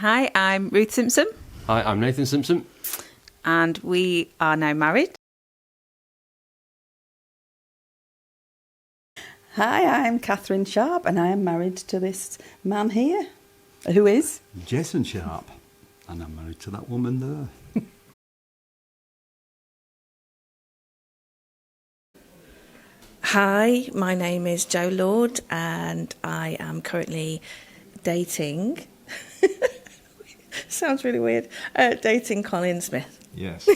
Hi, I'm Ruth Simpson. Hi, I'm Nathan Simpson. And we are now married. Hi, I'm Catherine Sharp, and I am married to this man here, who is Jason Sharp, and I'm married to that woman there. Hi, my name is Jo Lord, and I am currently dating. Sounds really weird. Dating Colin Smith. Yes.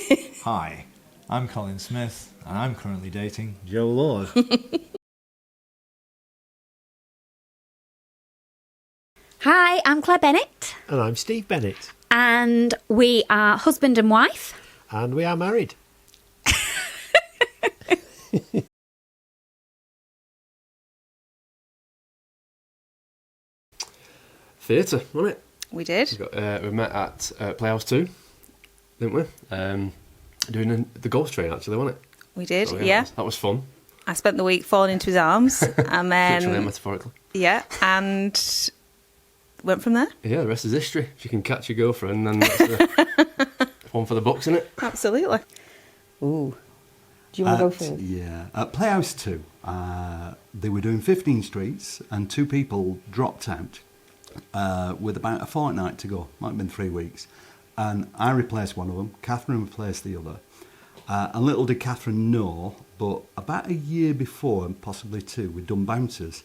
Hi, I'm Colin Smith, and I'm currently dating Jo Lord. Hi, I'm Clare Bennett. And I'm Steve Bennett. And we are husband and wife. And we are married. Theatre, wasn't it? We did. We met at Playhouse 2, didn't we? Doing the Ghost Train, actually, wasn't it? We did, So, yeah. That was fun. I spent the week falling into his arms. And then... Literally and metaphorically. Yeah, and went from there. Yeah, the rest is history. If you can catch your girlfriend, then that's one for the books, isn't it? Absolutely. Ooh. Do you want to go first? Yeah, at Playhouse 2, they were doing 15 streets, and two people dropped out with about a fortnight to go. Might have been 3 weeks. And I replaced one of them, Catherine replaced the other. And little did Catherine know, but about a year before, and possibly two, we'd done Bouncers,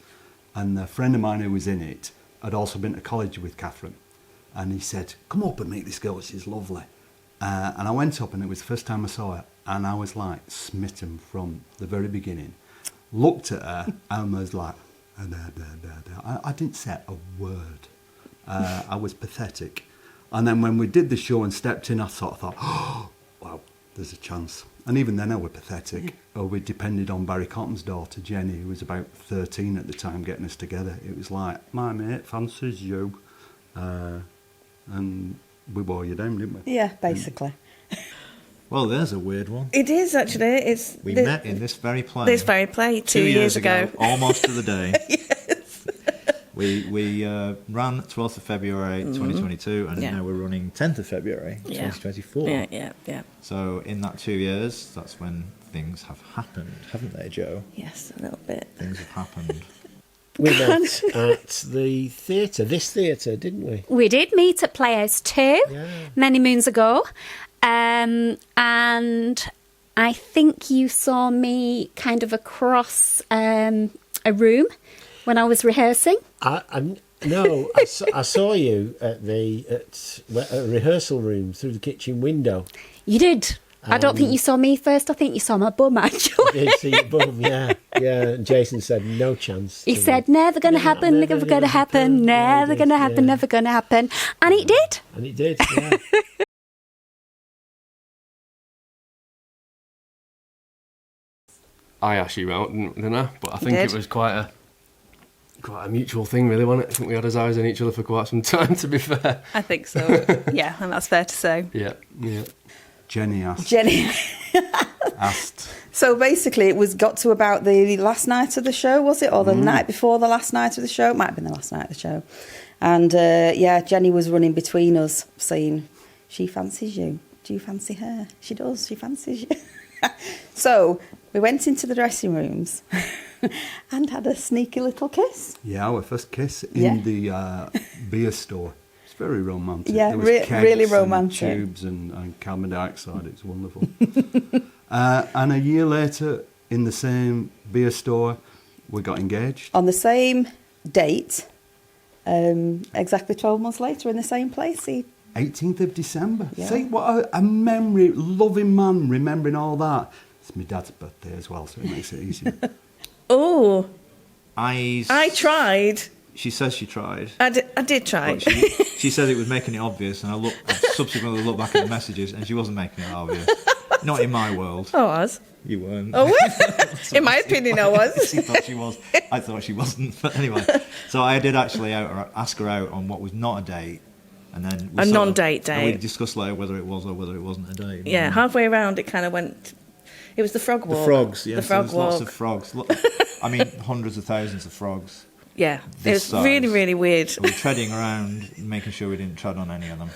and a friend of mine who was in it had also been to college with Catherine. And he said, come up and meet this girl, she's lovely. And I went up, and it was the first time I saw her, and I was like smitten from the very beginning. Looked at her and was like, I didn't say a word. I was pathetic. And then when we did the show and stepped in, I sort of thought, oh, wow, there's a chance. And even then I was pathetic. We depended on Barry Cotton's daughter, Jenny, who was about 13 at the time, getting us together. It was like, my mate fancies you. And we wore you down, didn't we? Yeah, basically. Well, there's a weird one. It is, actually. We met in this very play. This very play, 2 years ago. Almost to the day. Yes. We ran 12th of February 2022, and Yeah. now we're running 10th of February 2024. Yeah. So in that 2 years, that's when things have happened, haven't they, Jo? Yes, a little bit. Things have happened. We met at the theatre, this theatre, didn't we? We did meet at Playhouse 2 many moons ago. And I think you saw me kind of across a room when I was rehearsing. No, I saw you at a rehearsal room through the kitchen window. You did. I don't think you saw me first. I think you saw my bum, actually. I did see your bum, yeah. And Jason said, no chance. He said, never going to happen, never going to happen, never going to happen, never going to happen. And it did. And it did, yeah. I asked you out, didn't I? But I think it was quite a mutual thing, really, wasn't it? I think we had our eyes on each other for quite some time, to be fair. I think so. Yeah, and that's fair to say. Yeah. Jenny asked. Asked. So basically, it got to about the last night of the show, was it? Or the night before the last night of the show? It might have been the last night of the show. And Jenny was running between us, saying, she fancies you. Do you fancy her? She does. She fancies you. So we went into the dressing rooms and had a sneaky little kiss. Yeah, our first kiss in the beer store. It's very romantic. Yeah, there was really romantic. And tubes and carbon dioxide. It was wonderful. And a year later, in the same beer store, we got engaged. On the same date, exactly 12 months later, in the same place. 18th of December. Yeah. See, what a memory, loving man, remembering all that. It's my dad's birthday as well, so it makes it easier. Oh, I tried. She says she tried. I did try. She said it was making it obvious, and I subsequently looked back at the messages, and she wasn't making it obvious. Not in my world. Oh, I was. You weren't. Oh, in my opinion, I was. She thought she was. I thought she wasn't. But anyway, so I did actually ask her out on what was not a date. And then A non-date and we date. discussed later whether it was or whether it wasn't a date. Yeah, halfway around it kind of went... It was the frog walk. The frogs, yes. The frog There was walk. lots of frogs. I mean, hundreds of thousands of frogs. Yeah, it this was size. really, really weird. We were treading around, making sure we didn't tread on any of them.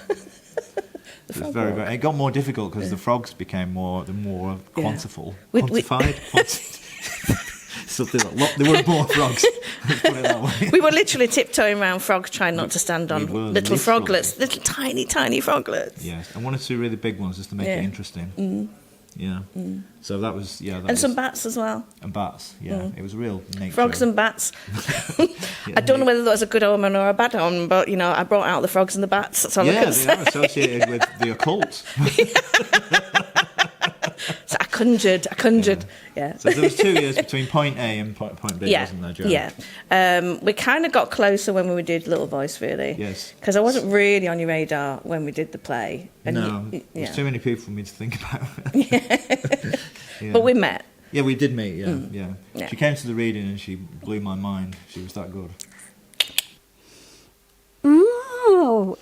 It was very. It got more difficult because the frogs became more quantified. Something like there were more frogs. Let's put it that way. We were literally tiptoeing around frogs, trying not to stand on little froglets, little tiny, tiny froglets. Yes, and 1 or 2 really big ones just to make it interesting. Mm. Yeah. Mm. So that was some bats as well. And bats, yeah. It was real nature. Frogs and bats. I don't know whether that was a good omen or a bad omen, but I brought out the frogs and the bats. That's all I can say. They are associated with the occult. So I conjured. Yeah. So there was 2 years between point A and point B, wasn't there, Joe? Yeah. We kind of got closer when we did Little Voice, really. Yes. Because I wasn't really on your radar when we did the play. And there's too many people for me to think about. Yeah. But we met. Yeah, we did meet, yeah. She came to the reading and she blew my mind. She was that good. Oh,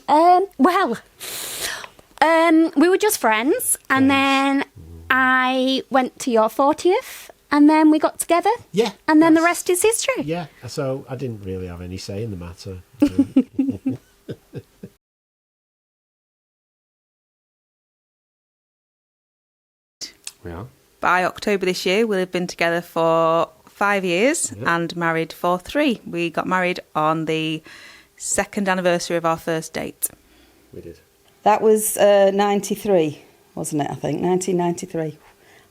we were just friends, and then I went to your 40th, and then we got together. Yeah. And then the rest is history. Yeah, so I didn't really have any say in the matter. Yeah. By October this year, we'll have been together for 5 years and married for 3. We got married on the 2nd anniversary of our first date. We did. That was 93, wasn't it, I think? 1993,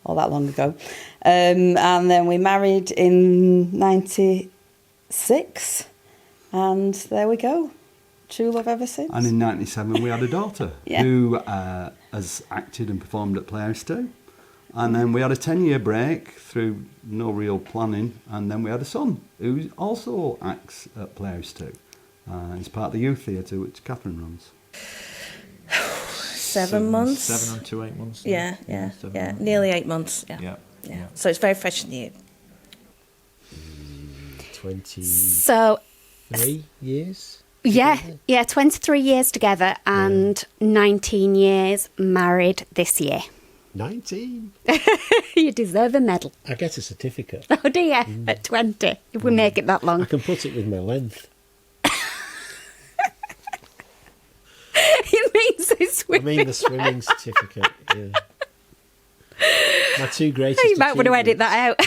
all that long ago. And then we married in 96, and there we go. True love ever since. And in 97 we had a daughter who has acted and performed at Playhouse too. And then we had a 10-year break through no real planning, and then we had a son who also acts at Playhouse too. He's part of the youth theatre which Catherine runs. 7 months. 7 to 8 months. Yeah. Nearly 8 months. Yeah. So it's very fresh in the year. 23 years? Yeah, 23 years together and 19 years married this year. 19? You deserve a medal. I get a certificate. Oh, do you? At 20, if we make it that long. I can put it with my length. It means the swimming. I mean the swimming certificate, yeah. My 2 greatest You might want to edit that out.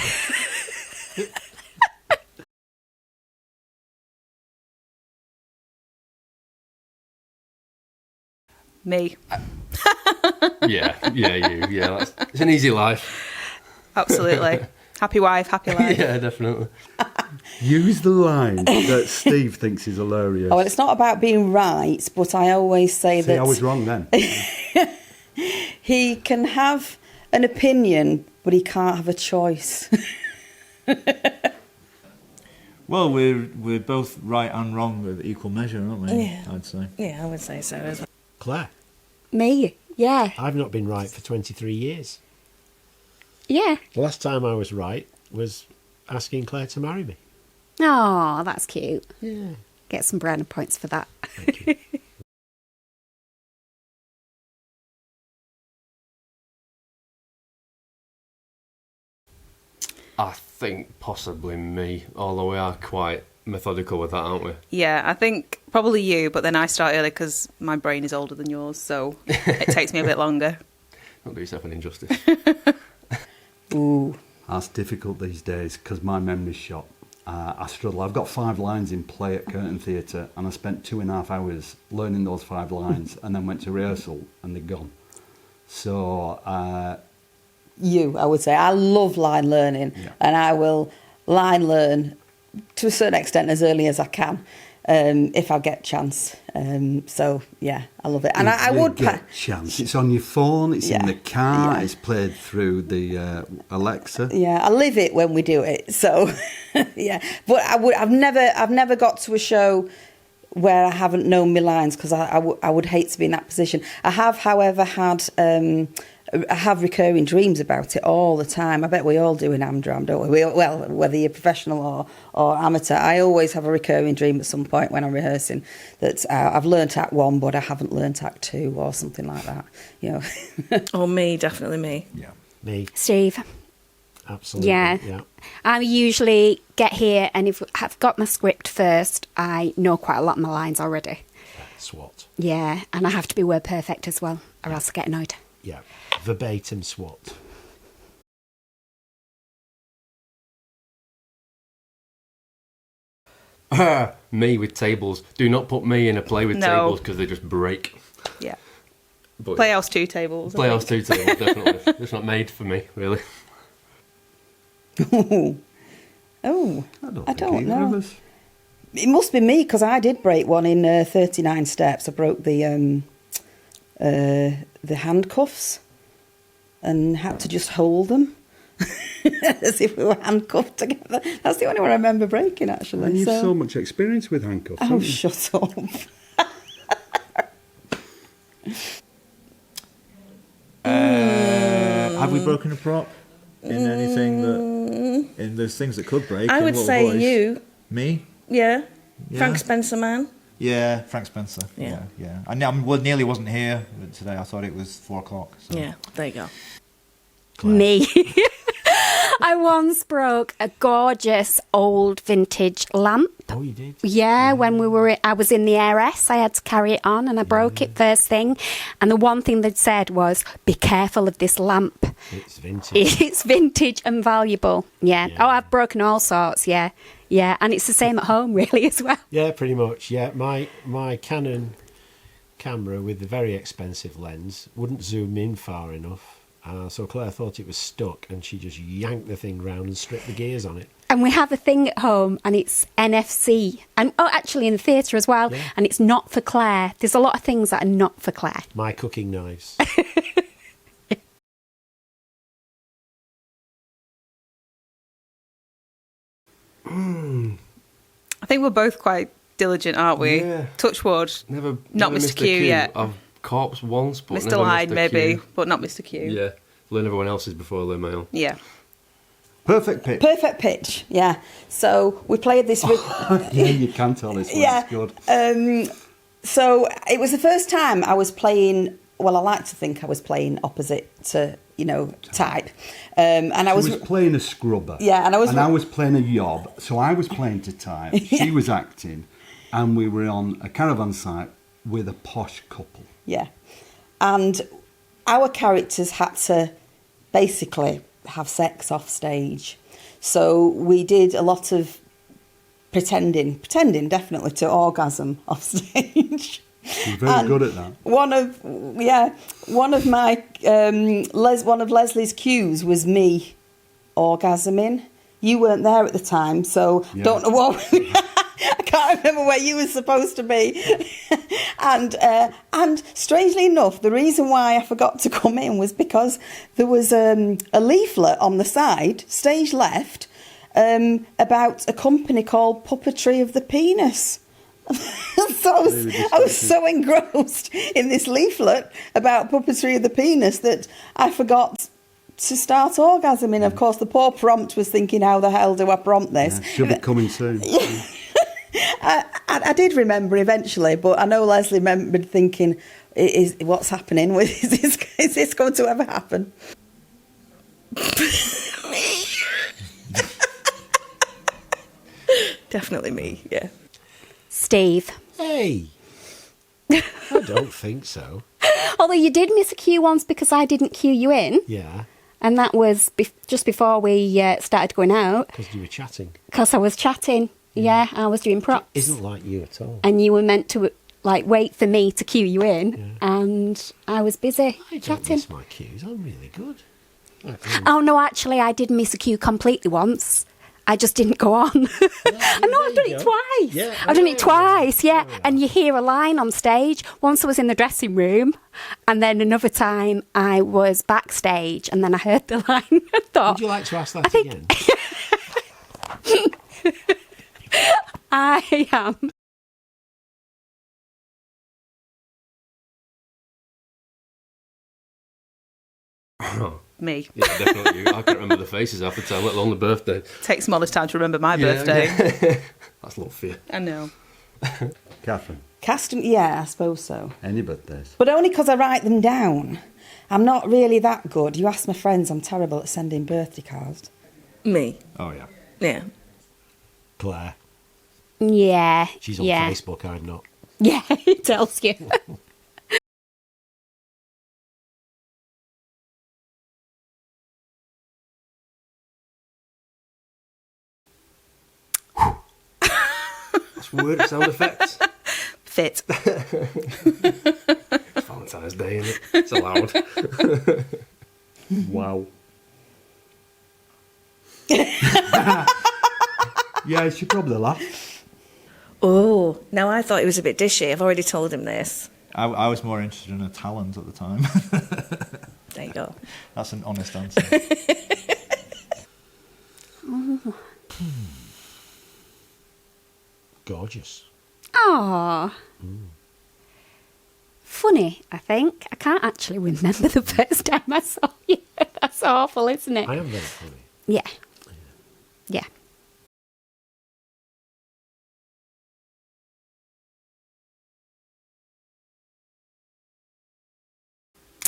Me. Yeah, it's an easy life. Absolutely. Happy wife, happy life. Yeah, definitely. Use the line that Steve thinks is hilarious. Oh, well, it's not about being right, but I always say that... I was wrong then. He can have an opinion, but he can't have a choice. Well, we're both right and wrong with equal measure, aren't we? Yeah. I'd say. Yeah, I would say so as well. Claire? Me? Yeah. I've not been right for 23 years. Yeah. The last time I was right was asking Claire to marry me. Oh, that's cute. Yeah. Get some brownie points for that. Thank you. I think possibly me, although we are quite methodical with that, aren't we? Yeah, I think probably you, but then I start early because my brain is older than yours, so it takes me a bit longer. Don't do yourself an injustice. Ooh. That's difficult these days because my memory's shot. I struggle. I've got 5 lines in play at Curtain Theatre, and I spent 2.5 hours learning those 5 lines and then went to rehearsal and they're gone. So... I would say. I love line learning, and I will line learn to a certain extent as early as I can, if I get a chance. So, yeah, I love it. And I would... get chance. It's on your phone, it's in the car, it's played through the Alexa. Yeah, I live it when we do it, so, yeah. But I've never got to a show where I haven't known my lines, because I would hate to be in that position. I have, however, had... I have recurring dreams about it all the time. I bet we all do in Amdram, don't we? Well, whether you're professional or amateur, I always have a recurring dream at some point when I'm rehearsing that I've learnt Act 1, but I haven't learnt Act 2 or something like that. You know. Or me, definitely me. Yeah. Me. Steve? absolutely. Yeah. I usually get here, and if I've got my script first, I know quite a lot of my lines already. SWAT. Yeah, and I have to be word perfect as well, or else I get annoyed. Yeah, verbatim SWAT. Me with tables. Do not put me in a play with tables because they just break. Yeah. But Playhouse 2 tables. Playhouse 2 tables, definitely. It's not made for me, really. Oh, I don't know. It must be me, because I did break one in 39 steps. I broke the handcuffs and had to just hold them as if we were handcuffed together. That's the only one I remember breaking, actually. And you've so much experience with handcuffs. Oh, shut up. Have we broken a prop in anything that... In those things that could break? I would say voice? you. Me? Yeah. Yeah. Frank Spencer man. Yeah, Frank Spencer. Yeah. I nearly wasn't here today. I thought it was 4 o'clock. So. Yeah, there you go. Claire. Me. I once broke a gorgeous old vintage lamp. Oh, you did? Yeah, when I was in the ARS, I had to carry it on, and I broke it first thing. And the one thing they'd said was, "Be careful of this lamp. It's vintage. It's vintage and valuable." Yeah. Oh, I've broken all sorts. Yeah, and it's the same at home, really, as well. Yeah, pretty much. Yeah, my Canon camera with the very expensive lens wouldn't zoom in far enough. So Claire thought it was stuck, and she just yanked the thing round and stripped the gears on it. And we have a thing at home, and it's NFC. And actually in the theatre as well. Yeah. And it's not for Claire. There's a lot of things that are not for Claire. My cooking knives. I think we're both quite diligent, aren't we? Yeah. Touch wood. Never Not missed Mr. Q yet. I've corpsed once, but Mr. never Hyde, Mr. maybe, Q. but not Mr. Q. Yeah. Learn everyone else's before I learn my own. Yeah. Perfect pitch. Perfect pitch, yeah. So we played this with... Yeah, you can tell this one. Yeah. It's good. So it was the first time I was playing... Well, I like to think I was playing opposite to, type. And I was playing a scrubber. Yeah, and I was playing a yob. So I was playing to type. She was acting, and we were on a caravan site with a posh couple. Yeah. And our characters had to basically have sex off stage. So we did a lot of pretending definitely to orgasm off stage. You're very good at that. One of Leslie's cues was me orgasming. You weren't there at the time, so don't know what. I can't remember where you were supposed to be. And strangely enough, the reason why I forgot to come in was because there was a leaflet on the side, stage left, about a company called Puppetry of the Penis. So I was so engrossed in this leaflet about puppetry of the penis that I forgot to start orgasming. Of course, the poor prompt was thinking, how the hell do I prompt this? Yeah, should be coming soon. I did remember eventually, but I know Leslie remembered thinking, what's happening? Is this going to ever happen? Definitely me, yeah. Steve. Hey! I don't think so. Although you did miss a cue once because I didn't cue you in. Yeah. And that was just before we started going out. Because you were chatting. Because I was chatting. Yeah, I was doing props. It isn't like you at all. And you were meant to wait for me to cue you in. Yeah. And I was busy I don't chatting. miss my cues. I'm really good. Oh, no, actually, I did miss a cue completely once. I just didn't go on. I know, I've done it twice. Yeah, I've done it twice, yeah. And you hear a line on stage. Once I was in the dressing room, and then another time I was backstage, and then I heard the line and thought... Would you like to ask that again? I am. Me. Yeah, definitely you. I can't remember the faces half the time, let alone the birthday. Takes Molly's time to remember my birthday. Yeah. That's a lot of fear. I know. Catherine. Casting, yeah, I suppose so. Any birthdays? But only because I write them down. I'm not really that good. You ask my friends, I'm terrible at sending birthday cards. Me. Oh, yeah. Yeah. Claire. Yeah. She's on Facebook, I'm not. Yeah, it tells you. That's weird sound effects. Fit. It's Valentine's Day, isn't it? It's allowed. Wow. Yeah, she probably laughed. Oh, now I thought he was a bit dishy. I've already told him this. I was more interested in her talent at the time. There you go. That's an honest answer. Gorgeous. Aww. Funny, I think. I can't actually remember the first time I saw you. That's awful, isn't it? I am very funny. Yeah. Yeah.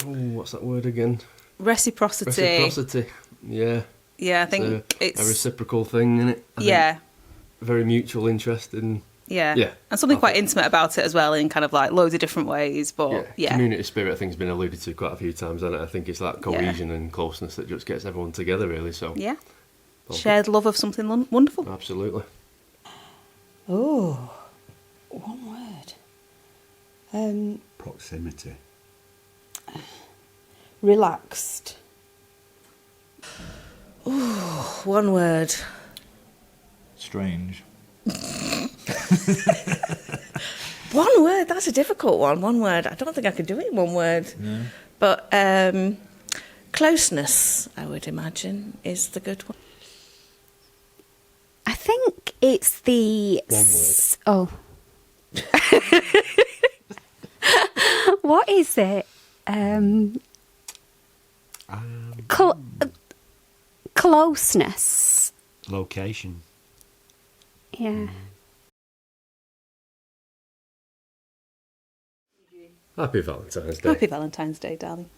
Oh, what's that word again? Reciprocity. Reciprocity. Yeah. Yeah, I think it's a reciprocal thing, isn't it? I think very mutual interest in. Yeah. And something quite intimate about it as well, in kind of like loads of different ways. But Community spirit, I think, has been alluded to quite a few times, hasn't it? I think it's that cohesion and closeness that just gets everyone together, really. So shared love of something wonderful. Absolutely. Oh, one word. Proximity. Relaxed. Oh, one word. Strange. One word. That's a difficult one. One word. I don't think I could do it in one word. No. But closeness, I would imagine, is the good one. I think it's the... One word. What is it? Closeness. Location. Yeah. Happy Valentine's Day. Happy Valentine's Day, darling.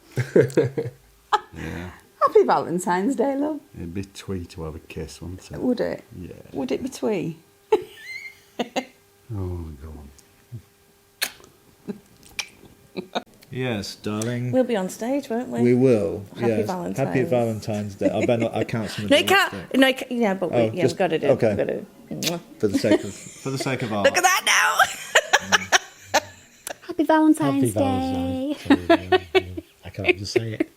Yeah. Happy Valentine's Day, love. It'd be twee to have a kiss, wouldn't it? Would it? Yeah. Would it be twee? Oh, go on. Yes, darling. We'll be on stage, won't we? We will. Happy Valentine's. Happy Valentine's Day. I bet not. I can't. No, it can't. No, yeah, but Oh, we've got to do. okay. We've got to. For the sake of art. Look at that now. Happy Valentine's Happy Day. Valentine's Day. I can't just say it.